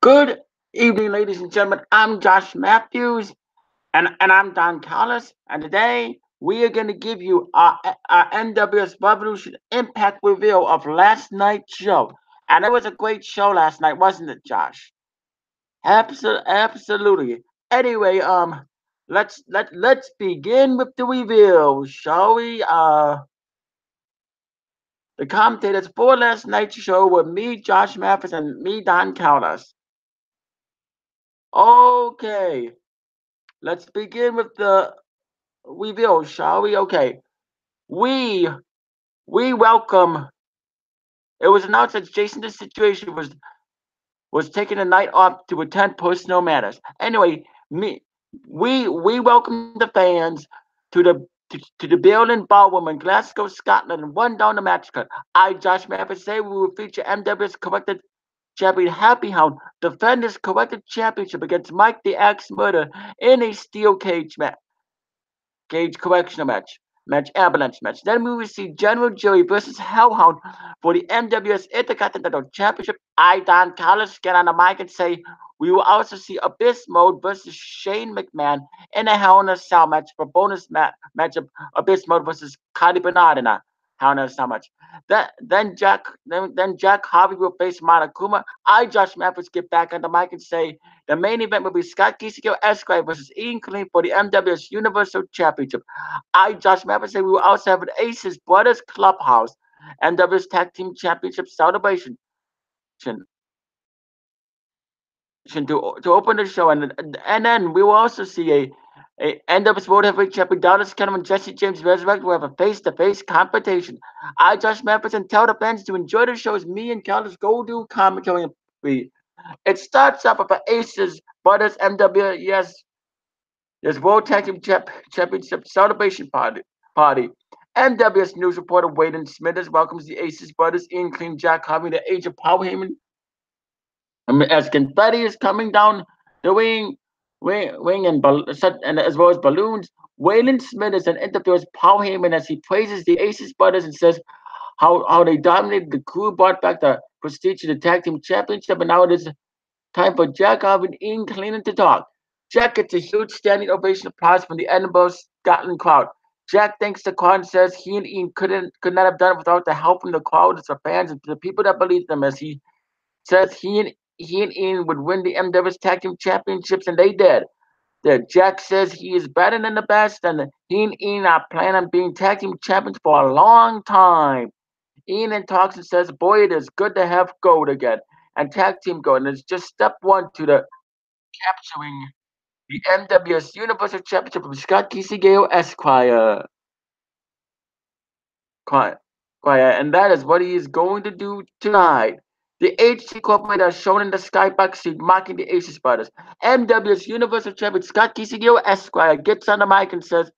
Good evening, ladies and gentlemen. I'm Josh Mathews, and I'm Don Callis, and today we are going to give you our NWS Revolution Impact review of last night's show. And it was a great show last night, wasn't it, Josh? Absolutely. Anyway, let's begin with the review, shall we? The commentators for last night's show were me, Josh Mathis, and me, Don Callis. Okay. Let's begin with the reveal, shall we? Okay. We we welcome. It was announced that Jason's situation was taking a night off to attend personal matters. Anyway, me we welcome the fans to the building ballroom in Glasgow, Scotland, and run down the match card. I, Josh Mathis, say we will feature MW's corrected champion Happy Hound defend his corrected championship against Mike the Axe Murder in a steel cage correctional match ambulance match. Then we will see General Joey versus Hellhound for the NWS Intercontinental Championship. I, Don Callis, get on the mic and say we will also see Abyss Mode versus Shane McMahon in a Hell in a Cell match for bonus matchup Abyss Mode versus Cody Bernard in a Hell in a Cell match. Then Jack Harvey will face Monokuma. I, Josh Mathis, get back on the mic and say the main event will be Scott Giesigo Esquire versus Ian Clean for the MWS Universal Championship. I, Josh Mathis, say we will also have an Aces Brothers Clubhouse MWS Tag Team Championship celebration to open the show, and then we will also see a NWS World Heavyweight Champion Dallas Kennedy and Jesse James Resurrect will have a face-to-face competition. I, Josh Mathis, and tell the fans to enjoy the show as me and Callis go do commentary. It starts up with an Aces Brothers MWS World Tag Team Championship celebration party. NWS News reporter Waden Smithers welcomes the Aces Brothers Ian Clean, Jack Harvey, the Age of Power Heyman. As confetti is coming down the wing and as well as balloons, Waylon Smithers and interviews Paul Heyman as he praises the Aces Brothers and says how they dominated the crew, brought back the prestige of the tag team championship, and now it is time for Jack Harvey and Ian Cleanan to talk. Jack gets a huge standing ovation applause from the Edinburgh Scotland crowd. Jack thanks the crowd and says he and Ian could not have done it without the help from the crowd, the fans, and the people that believed them. As he says he and Ian would win the MWS Tag Team Championships, and they did. That Jack says he is better than the best, and he and Ian are planning on being tag team champions for a long time. Ian then talks and says, "Boy, it is good to have gold again, and tag team gold, and it's just step one to the capturing the NWS Universal Championship with Scott Giesigo Esquire. Quiet, quiet, and that is what he is going to do tonight." The HC Corporate are shown in the skybox seat mocking the Aces Brothers. MW's Universal Champion Scott Giesigo Esquire gets on the mic and says,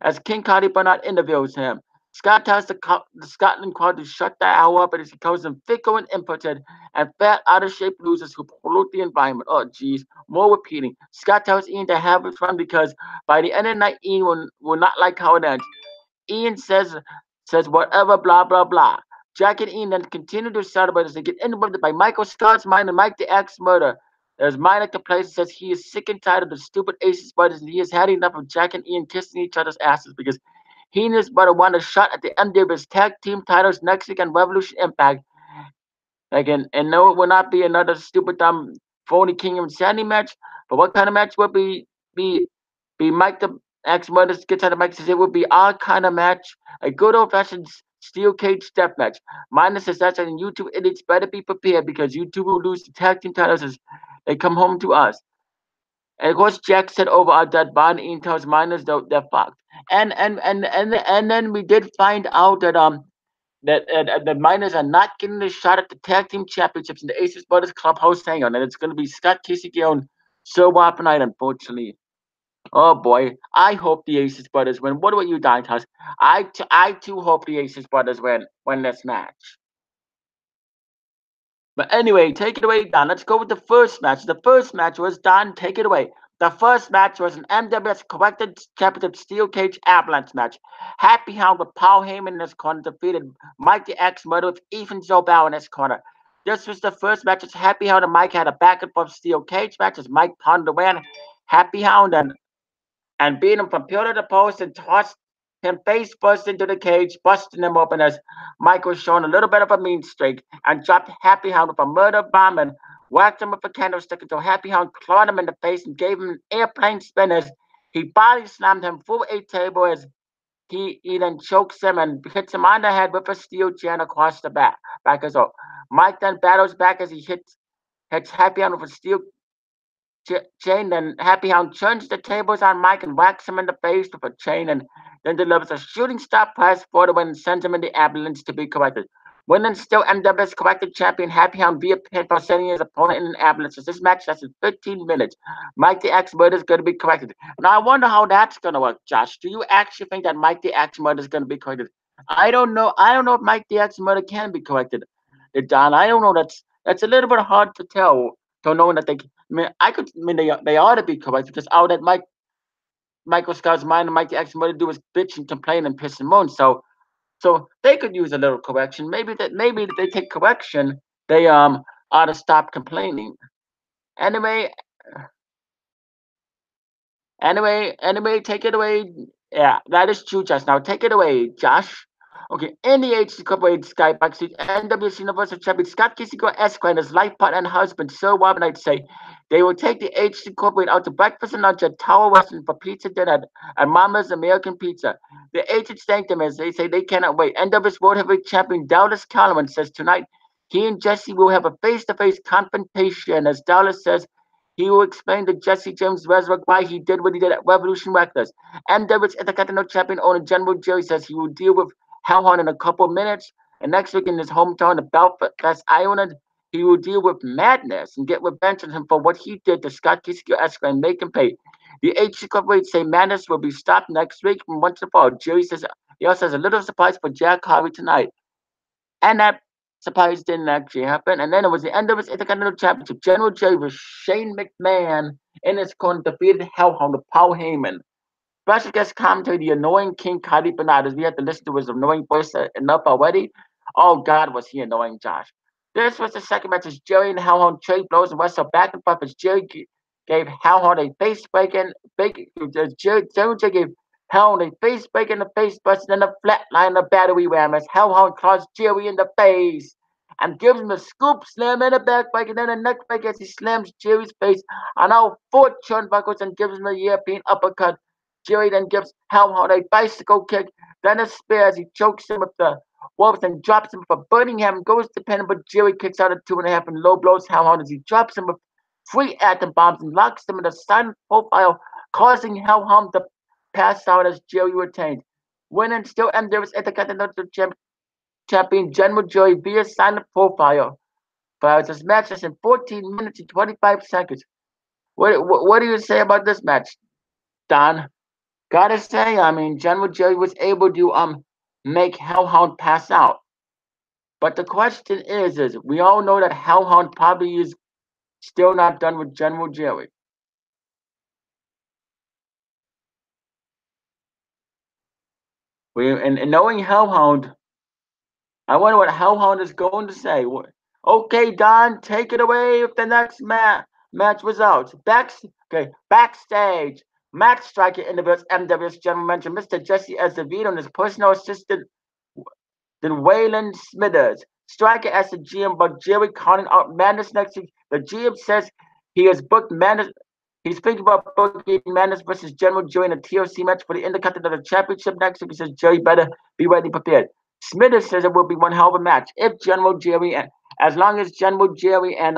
as King Cody Bernard interviews him, Scott tells the Scotland crowd to shut the hell up as he calls them fickle and impotent and fat, out of shape losers who pollute the environment. Oh, geez, more repeating. Scott tells Ian to have his fun because by the end of the night, Ian will not like how it ends. Ian says whatever, blah blah blah. Jack and Ian then continue to celebrate as they get interrupted by Michael Scott's mind and Mike the Axe Murder. As Mike complains and says he is sick and tired of the stupid Aces brothers and he has had enough of Jack and Ian kissing each other's asses because he and his brother want a shot at the MW's tag team titles next week on Revolution Impact. Again, and no, it will not be another stupid dumb phony King of Sandy match. But what kind of match will be be Mike the Axe Murder gets out of Mike says it will be our kind of match, a good old fashioned steel cage step match. Minus the stats and YouTube idiots better be prepared because YouTube will lose the tag team titles as they come home to us. And of course, Jack said over our dead body, Ian tells miners they're fucked. And then we did find out that the miners are not getting a shot at the tag team championships in the Aces Brothers Clubhouse Hangout, and it's going to be Scott Giesigo and Sir Wapanite, unfortunately. Oh boy, I hope the Aces Brothers win. What about you, Don Toss? I too hope the Aces Brothers win this match. But anyway, take it away, Don. Let's go with the first match. The first match was Don. Take it away. The first match was an MWS Corrected Championship Steel Cage Avalanche match. Happy Hound with Paul Heyman in his corner defeated Mike the X Murder with Ethan Zobel in his corner. This was the first match as Happy Hound and Mike had a back and forth steel cage match as Mike pounded away on Happy Hound and beat him from pillar to post and tossed him face first into the cage, busting him open as Mike was showing a little bit of a mean streak and dropped Happy Hound with a murder bomb and whacked him with a candlestick until Happy Hound clawed him in the face and gave him an airplane spin as he body slammed him through a table as he then chokes him and hits him on the head with a steel chair across the back as well. Mike then battles back as he hits Happy Hound with a steel chain. Then Happy Hound turns the tables on Mike and whacks him in the face with a chain and then delivers a shooting star press for the win and sends him in the ambulance to be corrected. Winning still NWS corrected champion Happy Hound via pinfall, sending his opponent in an ambulance. As this match lasted 15 minutes. Mike the Axe Murder is going to be corrected. Now I wonder how that's going to work, Josh. Do you actually think that Mike the Axe Murder is going to be corrected? I don't know. I don't know if Mike the Axe Murder can be corrected, Don. I don't know. That's a little bit hard to tell. To knowing that they, I mean, they ought to be corrected because all that Michael Scott's mind and Mike the Axe Murder do is bitch and complain and piss and moan. So they could use a little correction. Maybe if they take correction, they ought to stop complaining. Anyway, anyway, take it away. Yeah, that is true, Josh. Now take it away, Josh. Okay, in the H Incorporated Skybox Series, NWS Universal Champion Scott Kisigo Esquire and his life partner and husband, Sir Robinite, say they will take the H Incorporated out to breakfast and lunch at Tower Western for pizza dinner at Mama's American Pizza. The agents thank them as they say they cannot wait. NWS World Heavyweight Champion Dallas Coleman says tonight he and Jesse will have a face-to-face confrontation. As Dallas says, he will explain to Jesse James Resnick why he did what he did at Revolution Records. NWS Intercontinental Champion owner General Jerry says he will deal with Hellhound in a couple minutes. And next week in his hometown of Belfast, Ireland, he will deal with Madness and get revenge on him for what he did to Scott Kiske Esquire and make him pay. The H Incorporated say Madness will be stopped next week from once and for all. Jerry says he also has a little surprise for Jack Harvey tonight. And that surprise didn't actually happen. And then it was the end of his Intercontinental Championship. General Jerry was Shane McMahon in his corner defeated Hellhound of Paul Heyman. Special guest commentator, the annoying King Cody Bernardes. We had to listen to his annoying voice enough already. Oh, God, was he annoying, Josh. This was the second match as Jerry and Hellhound trade blows and wrestled back and forth as Jerry gave Hellhound a face break and Jerry gave Hellhound a face break in the face bust and then a flatline of battery ram as Hellhound claws Jerry in the face and gives him a scoop slam and a back break and then a neck break as he slams Jerry's face on all four turnbuckles and gives him a European uppercut. Jerry then gives Hellhound a bicycle kick, then a spear as he chokes him with the ropes and drops him for Birmingham. Goes to pin him, but Jerry kicks out at 2.5 and low blows Hellhound as he drops him with 3 atom bombs and locks him in a silent profile, causing Hellhound to pass out as Jerry retained. Winning still NWS Intercontinental Champion General Jerry via silent profile. But this match is in 14 minutes and 25 seconds. What do you say about this match, Don? Gotta say, I mean, General Jerry was able to make Hellhound pass out. But the question is we all know that Hellhound probably is still not done with General Jerry. And knowing Hellhound, I wonder what Hellhound is going to say. Okay, Don, take it away with the next match results. Backstage. Matt Striker interviews NWS General Manager Mr. Jesse Azevedo and his personal assistant then Waylon Smithers. Striker asked the GM about Jerry calling out Madness next week. The GM says he has booked Madness. He's thinking about booking Madness versus General Jerry in a TLC match for the Intercontinental Championship next week. He says Jerry better be ready prepared. Smithers says it will be one hell of a match if General Jerry and as long as General Jerry and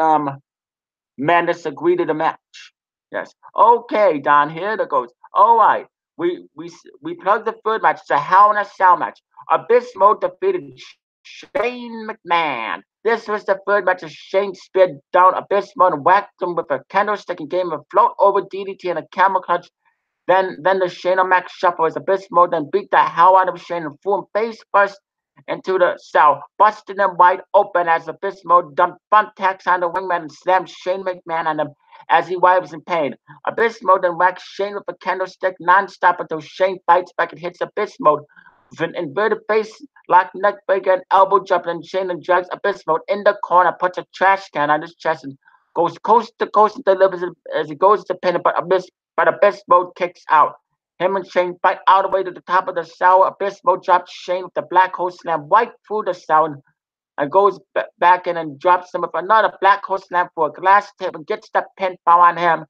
Madness agree to the match. Yes. Okay, Don. Here it goes. All right. We plugged the third match. It's a Hell in a Cell match. Abysmal defeated Shane McMahon. This was the third match as Shane speared down Abysmal and whacked him with a candlestick and gave him a float over DDT and a camel clutch. Then the Shane O'Mac shuffle as Abysmal then beat the hell out of Shane and threw him face first into the cell, busting him wide open as Abysmal dumped thumbtacks on the wingman and slammed Shane McMahon on him as he was in pain. Abysmal then whacks Shane with a candlestick non-stop until Shane fights back and hits Abysmal with an inverted face lock, neck breaker, and elbow drop, and chain and drags Abyssal in the corner, puts a trash can on his chest, and goes coast to coast and delivers it as he goes to pin it, but Abyssal kicks out. Him and Shane fight all the way to the top of the cell. Abyssal drops Shane with the black hole slam right through the cell and goes back in and drops him with another black hole slam for a glass table and gets the pinfall on him.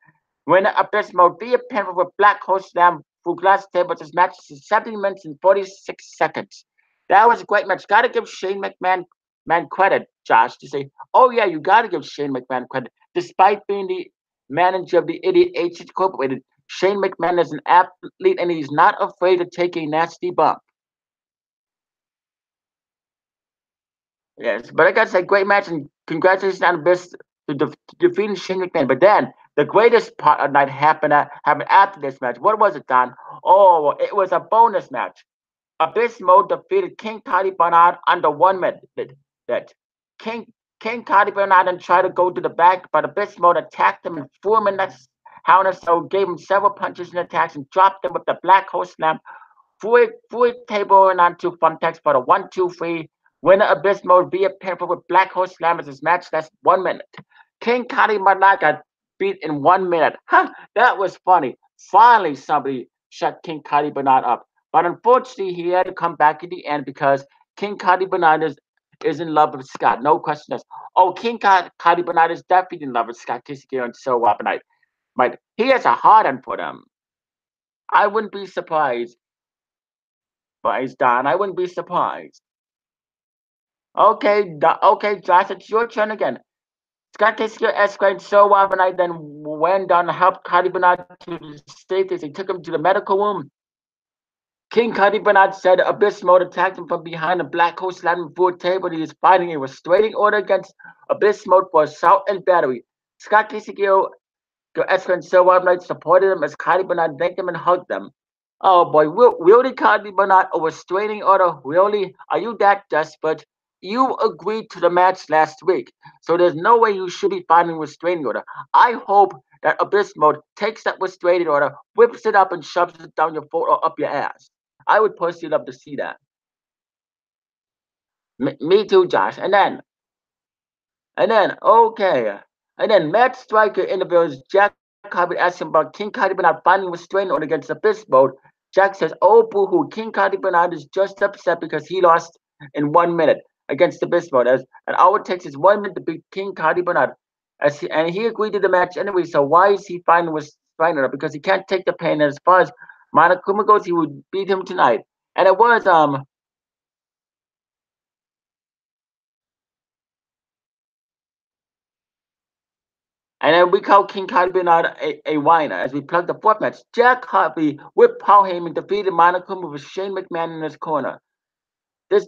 Winner Abyssal via pinfall with black hole slam through glass table. This match is 70 minutes and 46 seconds. That was a great match. Gotta give Shane McMahon credit, Josh, to say, oh yeah, you gotta give Shane McMahon credit. Despite being the manager of the Idiot H Incorporated, Shane McMahon is an athlete and he's not afraid to take a nasty bump. Yes, but I gotta say, great match and congratulations on this to defeating Shane McMahon. But then the greatest part of the night happened after this match. What was it, Don? Oh, it was a bonus match. Abysmal defeated King Cody Barnard under 1 minute. That King Cody Barnard and tried to go to the back, but Abysmal attacked him in 4 minutes. However, so gave him several punches and attacks and dropped him with the black hole slam through a table and onto Funtex for the 1-2-3. Winner Abysmal via pinfall with black hole slam as his match lasts 1 minute. King Cody Barnard got beat in 1 minute. Huh, that was funny. Finally, somebody shut King Cody Barnard up. But unfortunately, he had to come back in the end because King Cody Barnard is in love with Scott. No question is. Oh, Cody Barnard is definitely in love with Scott Kissigir and so up. And he has a heart on for them. I wouldn't be surprised. But Don, I wouldn't be surprised. Okay, Josh, it's your turn again. Scott Kissigir escorted so up, and I then went down and helped Cody Barnard to the safety as he took him to the medical room. King Cody Barnard said Abysmal attacked him from behind a black hole slamming through a table. He is fighting a restraining order against Abysmal for assault and battery. Scott Kissigir escorted so up night supported him as Cody Barnard thanked him and hugged them. Oh boy, really, Cody Barnard, a restraining order? Really? Are you that desperate? You agreed to the match last week, so there's no way you should be fighting restraining order. I hope that Abysmal takes that restraining order, whips it up, and shoves it down your throat or up your ass. I would personally love to see that. Me too, Josh. Okay. And then Matt Striker interviews Jack Carby asking about King Cody Barnard finding restraining order against Abyssmal. Jack says, oh, boo-hoo, King Cody Barnard is just upset because he lost in 1 minute against Abyssmal. And all it takes is 1 minute to beat King Cody Barnard. And he agreed to the match anyway, so why is he finding restraining order? Because he can't take the pain. And as far as Monokuma goes, he would beat him tonight. And it was and then we call King Cody Barnard a whiner as we plug the fourth match. Jack Harvey with Paul Heyman defeated Monokuma with Shane McMahon in his corner. This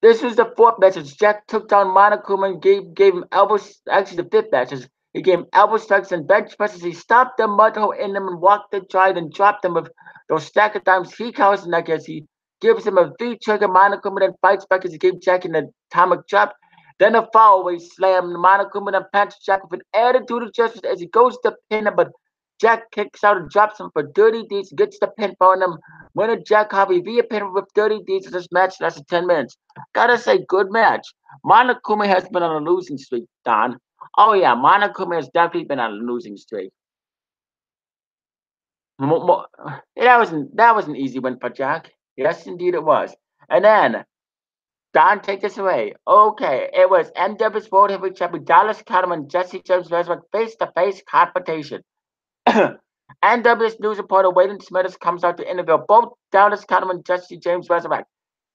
this was the fourth match as Jack took down Monokuma and gave him elbows. Actually, the fifth match is he gave him elbow strikes and bench presses. He stopped the mud hole in him and walked the drive and dropped him with those stack of times. He covers the neck as he gives him a V-trigger. Monokuma then fights back as he gave Jack an atomic drop. Then a fallaway slam. Monokuma then punches Jack with an attitude of justice as he goes to pin him, but Jack kicks out and drops him for dirty deeds, gets the pinfall on him. Winner Jack Harvey via pinfall with dirty deeds. This match lasted 10 minutes. Gotta say, good match. Monokuma has been on a losing streak, Don. Oh yeah, Monokuma has definitely been on a losing streak. That was an easy win for Jack. Yes, indeed it was. And then Don, take this away. Okay, it was NW's World Heavyweight Champion Dallas Cottom and Jesse James Resnick face-to-face confrontation. NW's news reporter Waylon Smithers comes out to interview both Dallas Cottom and Jesse James Resnick.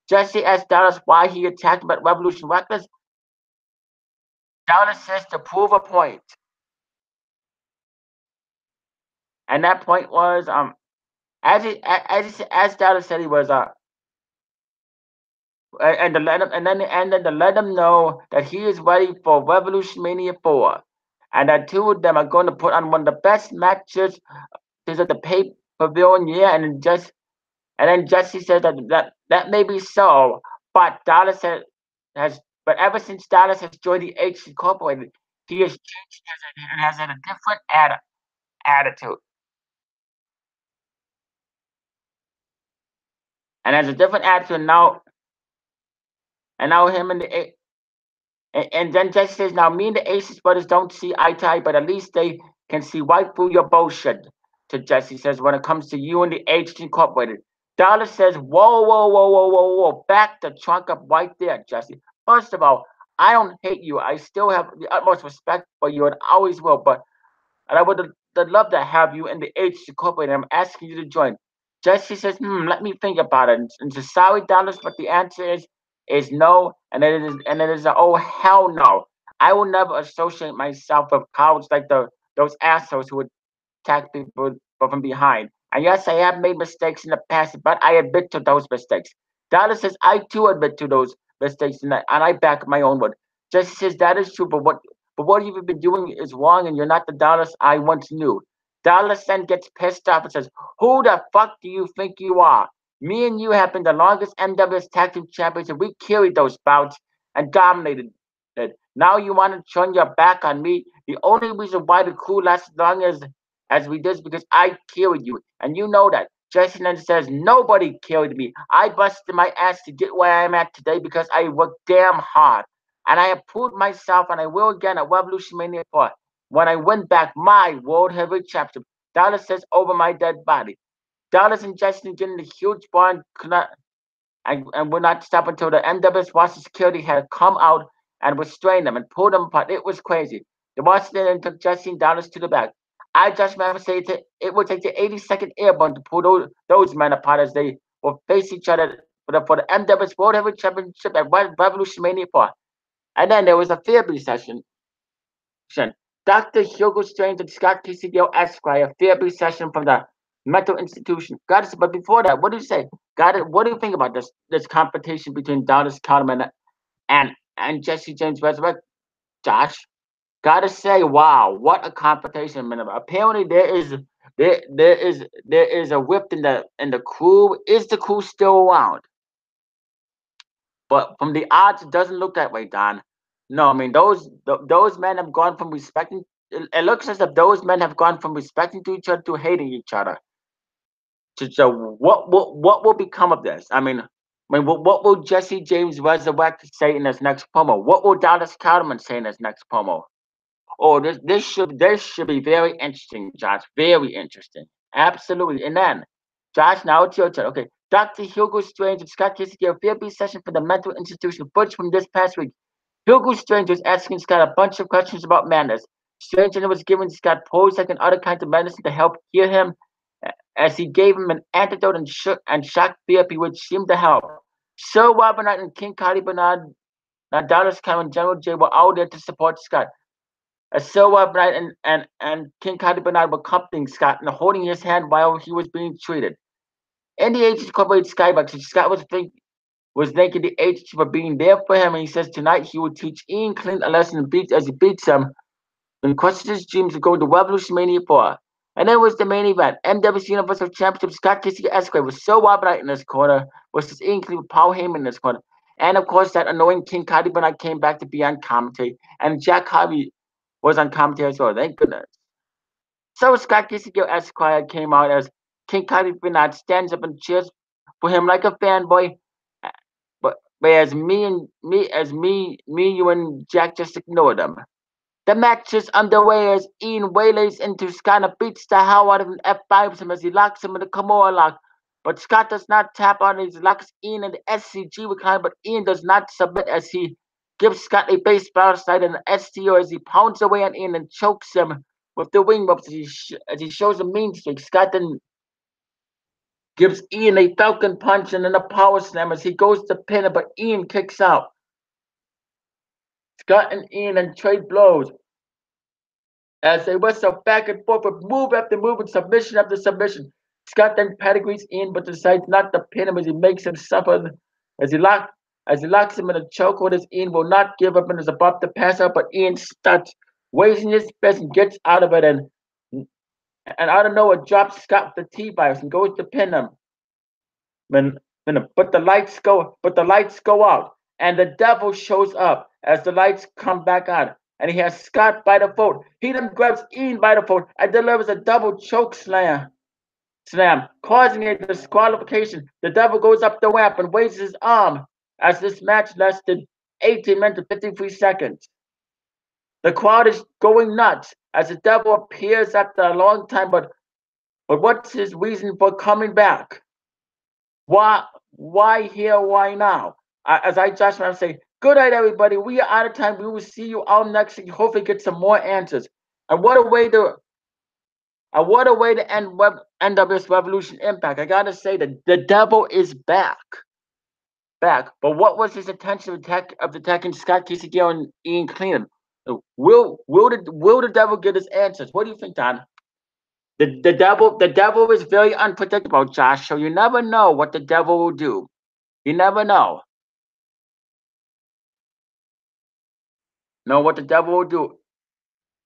Jesse asks Dallas why he attacked him at Revolution Reckless. Dallas says to prove a point. And that point was as Dallas said he was and to let him know that he is ready for Revolution Mania 4. And that two of them are going to put on one of the best matches at the pay-per-view year. And then Jesse said that may be so, but but ever since Dallas has joined the H Incorporated, he has changed and has had a different attitude. and has a different attitude now. And now him and and then Jesse says, now me and the Aces brothers don't see eye to eye, but at least they can see right through your bullshit. To Jesse says, when it comes to you and the H Incorporated. Dallas says, whoa, whoa, whoa, whoa, whoa, whoa, back the trunk up right there, Jesse. First of all, I don't hate you. I still have the utmost respect for you and always will, but and I would love to have you in the H Incorporated. I'm asking you to join. Jesse says, let me think about it. And says, sorry, Dallas, but the answer is no, and it is a oh hell no. I will never associate myself with cowards like those assholes who would attack people from behind. And yes, I have made mistakes in the past, but I admit to those mistakes. Dallas says, I too admit to those mistakes, and I back my own word. Jesse says, that is true, but what you've been doing is wrong, and you're not the Dallas I once knew. Dallas then gets pissed off and says, who the fuck do you think you are? Me and you have been the longest MWS Tag Team Champions, and we carried those bouts and dominated it. Now you want to turn your back on me? The only reason why the crew lasted long as we did is because I carried you, and you know that. Jason then says, nobody carried me. I busted my ass to get where I'm at today because I worked damn hard. And I have proved myself, and I will again at Revolution Mania 4 when I win back my World Heavyweight Championship. Dallas says, over my dead body. Dallas and Justin get in a huge barn and would not stop until the NWS Washington security had come out and restrained them and pulled them apart. It was crazy. The Washington then took Jesse and Dallas to the back. I just remember saying it would take the 82nd Airborne to pull those men apart as they will face each other for the NWS World Heavyweight Championship at Revolution Mania 4. And then there was a therapy session. Dr. Hugo Strange and Scott TCDO Esquire, therapy session from the mental institution. Goddess, but before that, what do you say? Goddess, what do you think about this competition between Dallas Carterman and Jesse James Resurrect? Josh, gotta say, wow, what a competition, man. Apparently there is a whip in the crew. Is the crew still around? But from the odds, it doesn't look that way, Don. No, I mean those men have gone from respecting. It looks as if those men have gone from respecting to each other to hating each other. So what will become of this? I mean, what will Jesse James Resurrect say in his next promo? What will Dallas Cowderman say in his next promo? Oh, this should be very interesting, Josh. Very interesting. Absolutely. And then, Josh, now it's your turn. Okay. Dr. Hugo Strange and Scott Casey gave a therapy session for the mental institution footage from this past week. Hugo Strange was asking Scott a bunch of questions about madness. Strange was giving Scott Prozac and other kinds of medicine to help heal him, as he gave him an antidote and shock therapy, which seemed to help. Sir Robert Knight and King Cody Bernard, Dallas County and General J were all there to support Scott. Sir Bright and King Cody Bernard were accompanying Scott and holding his hand while he was being treated. In the agency incorporated Skybox, Scott was thanking the agency for being there for him, and he says tonight he will teach Ian Clint a lesson as he beats him and crushes his dreams of going to Revolution Mania 4. And then was the main event. MWC Universal Championship Scott Casey Esquire with Sir Bright in this corner versus Ian Clint with Paul Heyman in this corner. And of course, that annoying King Cody Bernard came back to be on commentary, and Jack Harvey was on commentary as well. Thank goodness. So Scott Kissinger Esquire came out as King Cody Bernard stands up and cheers for him like a fanboy. But as you and Jack just ignored him. The match is underway as Ian waylays into Scott and beats the hell out of him, F5s him as he locks him in the Kimura lock. But Scott does not tap on his locks Ian in the SCG recline, but Ian does not submit as he gives Scott a baseball slide and an STO as he pounds away on Ian and chokes him with the wing whips as he shows a mean streak. Scott then gives Ian a falcon punch and then a power slam as he goes to pin him, but Ian kicks out. Scott and Ian then trade blows as they wrestle back and forth with move after move and submission after submission. Scott then pedigrees Ian but decides not to pin him as he makes him suffer as he locks him in a chokehold as Ian will not give up and is about to pass out, but Ian starts raising his fist and gets out of it and out of nowhere drops Scott with the T-virus and goes to pin him. But the lights go out and the devil shows up as the lights come back on. And he has Scott by the throat. He then grabs Ian by the throat and delivers a double choke slam. slam, causing a disqualification. The Devil goes up the ramp and waves his arm as this match lasted 18 minutes and 53 seconds. The crowd is going nuts as the Devil appears after a long time, but what's his reason for coming back? Why here? Why now? As I just want to say, good night, everybody. We are out of time. We will see you all next week. Hopefully, get some more answers. And what a way to end NWS Revolution Impact. I gotta say that the Devil is back. But what was his intention of attacking Scott Kisagiro and Ian Clean? Will the Devil get his answers? What do you think, Don? The devil is very unpredictable, Josh. So you never know what the devil will do. You never know. Know what the devil will do.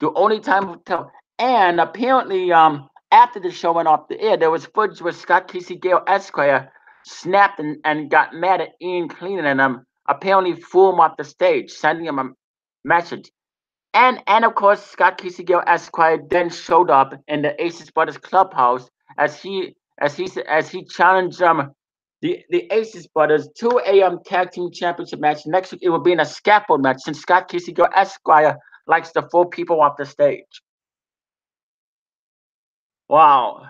The only time will tell. And apparently, after the show went off the air, there was footage where Scott Casey Gale Esquire snapped and got mad at Ian Clean and apparently threw him off the stage, sending him a message. And of course, Scott Casey Gale Esquire then showed up in the Aces Brothers clubhouse as he challenged the Aces Brothers to a tag team championship match. Next week it will be in a scaffold match since Scott Casey Gale Esquire likes to throw people off the stage. Wow.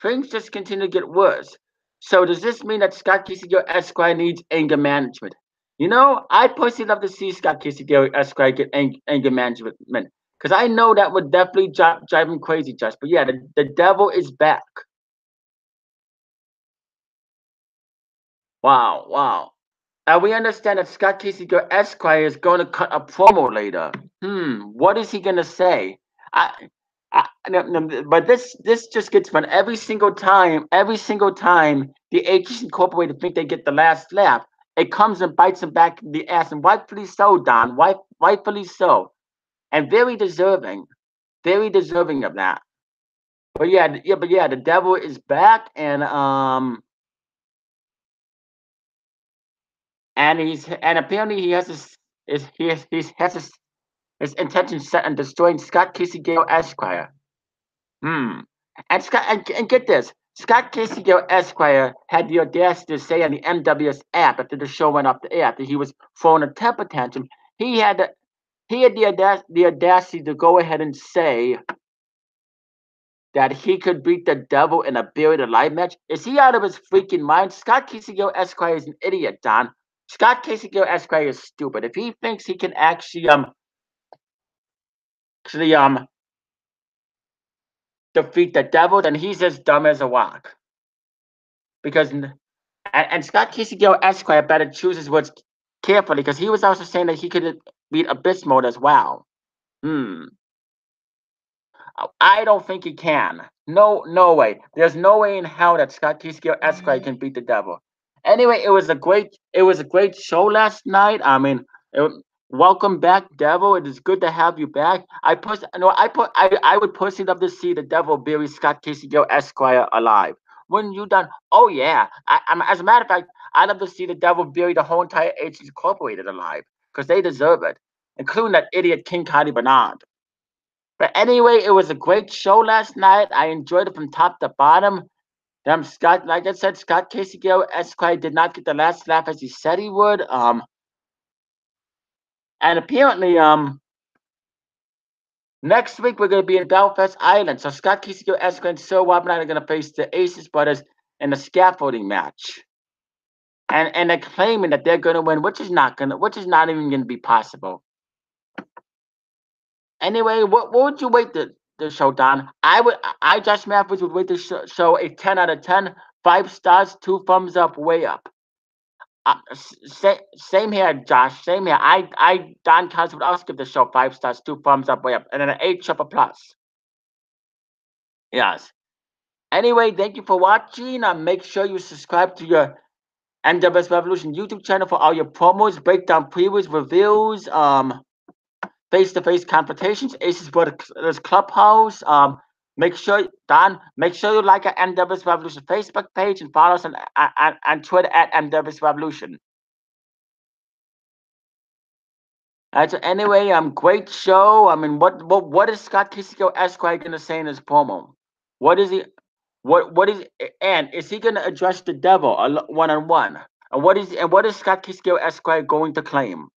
Things just continue to get worse. So does this mean that Scott Kisagiro Esquire needs anger management? You know, I personally love to see Scott Kisagiro Esquire get anger management because I know that would definitely drive him crazy, Josh. But yeah, the devil is back. Wow. We understand that Scott Kisagiro Esquire is going to cut a promo later. What is he going to say? But this just gets fun every single time. Every single time the Aces Incorporated think they get the last laugh, it comes and bites them back in the ass, and rightfully so, Don. Rightfully so, and very deserving of that. But yeah, the devil is back, and apparently he has his intention set on destroying Scott Casey Gale Esquire. And get this, Scott Casey Gale Esquire had the audacity to say on the NWS app after the show went off the air that he was throwing a temper tantrum. He had the audacity to go ahead and say that he could beat the devil in a buried alive match. Is he out of his freaking mind? Scott Casey Gale Esquire is an idiot, Don. Scott Casey Gale Esquire is stupid. If he thinks he can actually defeat the devil, then he's as dumb as a rock. Because and Scott Casey Gale Esquire better choose his words carefully because he was also saying that he could beat Abyss Mode as well. I don't think he can. No way. There's no way in hell that Scott Casey Gale Esquire can beat the devil. Anyway, it was a great show last night. I mean, welcome back, Devil. It is good to have you back. I would personally love to see the Devil bury Scott Casey Gale Esquire alive. When you done? Oh yeah. As a matter of fact, I'd love to see the Devil bury the whole entire Aces Incorporated alive because they deserve it, including that idiot King Cody Bernard. But anyway, it was a great show last night. I enjoyed it from top to bottom. Scott, like I said, Scott Casey Gale Esquire did not get the last laugh as he said he would. And apparently, next week we're going to be in Belfast Island. So Scott Casey Gale Esquire and Sir Rob and I are going to face the Aces Brothers in a scaffolding match. And they're claiming that they're going to win, which is not even going to be possible. Anyway, what would you rate the show, Don? Josh Mathews, would rate the show a 10 out of 10, 5 stars, 2 thumbs up, way up. Same here, Josh. Same here. Don Callis would also give the show 5 stars, 2 thumbs up, way up, and then an 8 triple plus. Yes. Anyway, thank you for watching. Make sure you subscribe to your NWSRevolution YouTube channel for all your promos, breakdown previews, reviews, face-to-face confrontations, Aces Brothers Clubhouse. Make sure you like our NWSRevolution Facebook page and follow us on Twitter at NWSRevolution. So anyway, great show. I mean, what is Scott Kisiko Esquire gonna say in his promo? What is What is and is he going to address the devil one on one? And what is Scott Kisgale Esquire going to claim?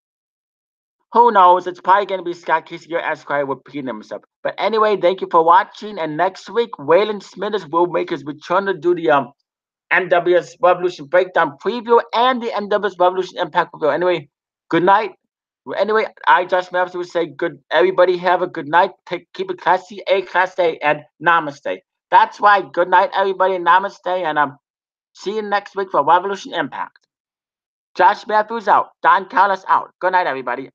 Who knows? It's probably going to be Scott Kisgale Esquire repeating himself. But anyway, thank you for watching. And next week, Waylon Smithers will make his return to do the NWS Revolution breakdown preview and the NWS Revolution Impact review. Anyway, good night. Anyway, I just Mathews would say good. Everybody have a good night. Keep it classy, class A, and namaste. That's right. Good night, everybody. Namaste, and see you next week for Revolution Impact. Josh Mathews out. Don Callis out. Good night, everybody.